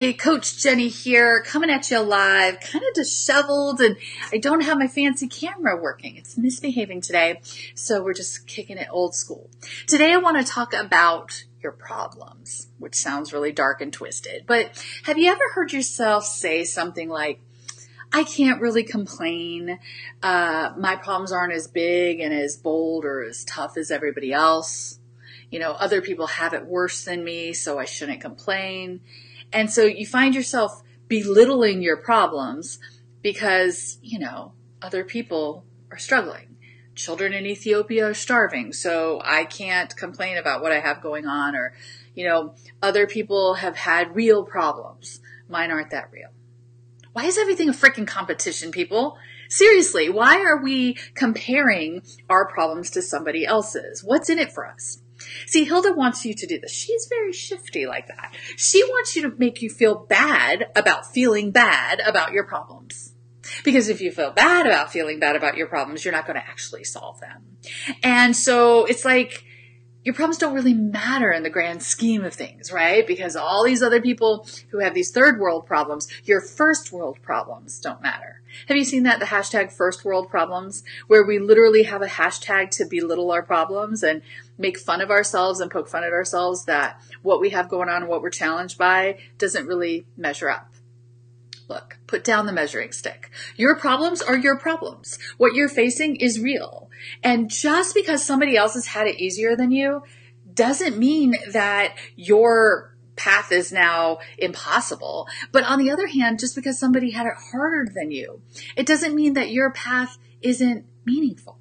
Hey, Coach Jennie here, coming at you live, kind of disheveled, and I don't have my fancy camera working. It's misbehaving today, so we're just kicking it old school. Today I want to talk about your problems, which sounds really dark and twisted, but have you ever heard yourself say something like, I can't really complain, my problems aren't as big and as bold or as tough as everybody else, other people have it worse than me, so I shouldn't complain. And so you find yourself belittling your problems because, other people are struggling. Children in Ethiopia are starving, so I can't complain about what I have going on. Or, other people have had real problems. Mine aren't that real. Why is everything a freaking competition, people? Seriously, why are we comparing our problems to somebody else's? What's in it for us? See, Hilda wants you to do this. She's very shifty like that. She wants you to make you feel bad about feeling bad about your problems. Because if you feel bad about feeling bad about your problems, you're not going to actually solve them. And so it's like your problems don't really matter in the grand scheme of things, right? Because all these other people who have these third world problems, your first world problems don't matter. Have you seen that, the hashtag first world problems, where we literally have a hashtag to belittle our problems and make fun of ourselves and poke fun at ourselves that what we have going on and what we're challenged by doesn't really measure up? Look, put down the measuring stick. Your problems are your problems. What you're facing is real. And just because somebody else has had it easier than you doesn't mean that your path is now impossible. But on the other hand, just because somebody had it harder than you, it doesn't mean that your path isn't meaningful.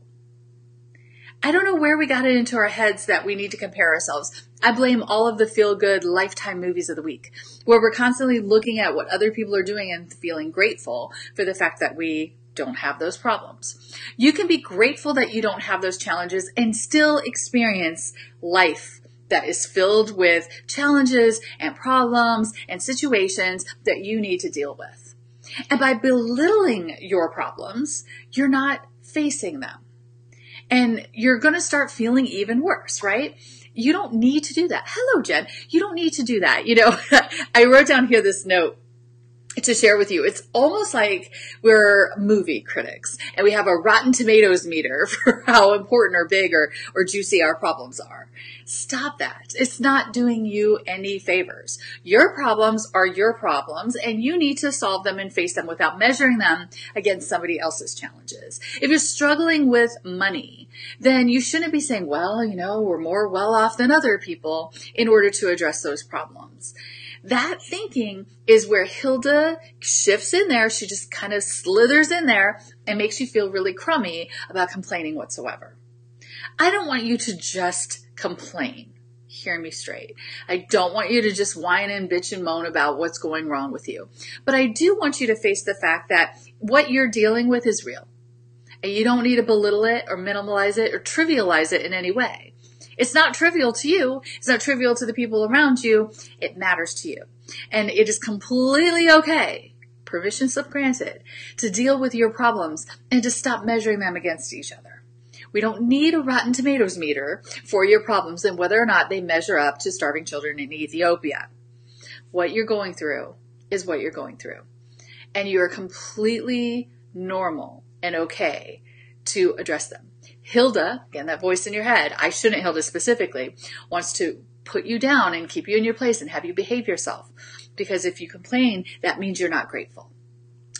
I don't know where we got it into our heads that we need to compare ourselves. I blame all of the feel-good Lifetime movies of the week, where we're constantly looking at what other people are doing and feeling grateful for the fact that we don't have those problems. You can be grateful that you don't have those challenges and still experience life that is filled with challenges and problems and situations that you need to deal with. And by belittling your problems, you're not facing them. And you're going to start feeling even worse, right? You don't need to do that. Hello, Jen. You don't need to do that. I wrote down here this note to share with you. It's almost like we're movie critics and we have a Rotten Tomatoes meter for how important or big or juicy our problems are. Stop that. It's not doing you any favors. Your problems are your problems and you need to solve them and face them without measuring them against somebody else's challenges. If you're struggling with money, then you shouldn't be saying, well, we're more well off than other people in order to address those problems. That thinking is where Hilda shifts in there. She just kind of slithers in there and makes you feel really crummy about complaining whatsoever. I don't want you to just complain. Hear me straight. I don't want you to just whine and bitch and moan about what's going wrong with you. But I do want you to face the fact that what you're dealing with is real. And you don't need to belittle it or minimalize it or trivialize it in any way. It's not trivial to you. It's not trivial to the people around you. It matters to you. And it is completely okay, permission slip granted, to deal with your problems and to stop measuring them against each other. We don't need a Rotten Tomatoes meter for your problems and whether or not they measure up to starving children in Ethiopia. What you're going through is what you're going through. And you're completely normal and okay to address them. Hilda, again, that voice in your head, I shouldn't Hilda specifically, wants to put you down and keep you in your place and have you behave yourself. Because if you complain, that means you're not grateful.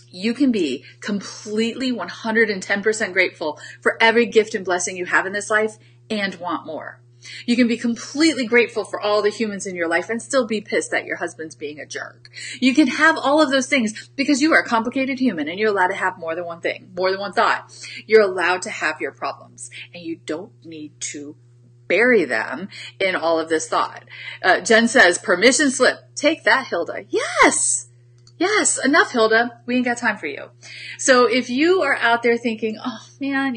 You can be completely 110% grateful for every gift and blessing you have in this life and want more. You can be completely grateful for all the humans in your life and still be pissed that your husband's being a jerk. You can have all of those things because you are a complicated human and you're allowed to have more than one thing, more than one thought. You're allowed to have your problems and you don't need to bury them in all of this thought. Jen says, permission slip. Take that, Hilda. Yes. Yes, enough, Hilda. We ain't got time for you. So if you are out there thinking, oh man,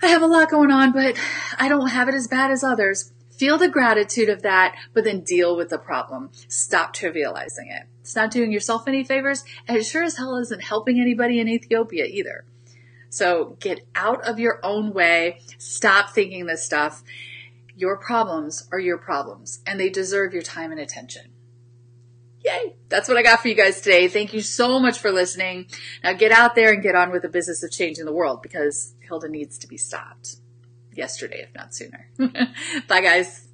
I have a lot going on, but I don't have it as bad as others. Feel the gratitude of that, but then deal with the problem. Stop trivializing it. It's not doing yourself any favors, and it sure as hell isn't helping anybody in Ethiopia either. So get out of your own way. Stop thinking this stuff. Your problems are your problems, and they deserve your time and attention. That's what I got for you guys today. Thank you so much for listening. Now get out there and get on with the business of changing the world, because Hilda needs to be stopped yesterday, if not sooner. Bye, guys.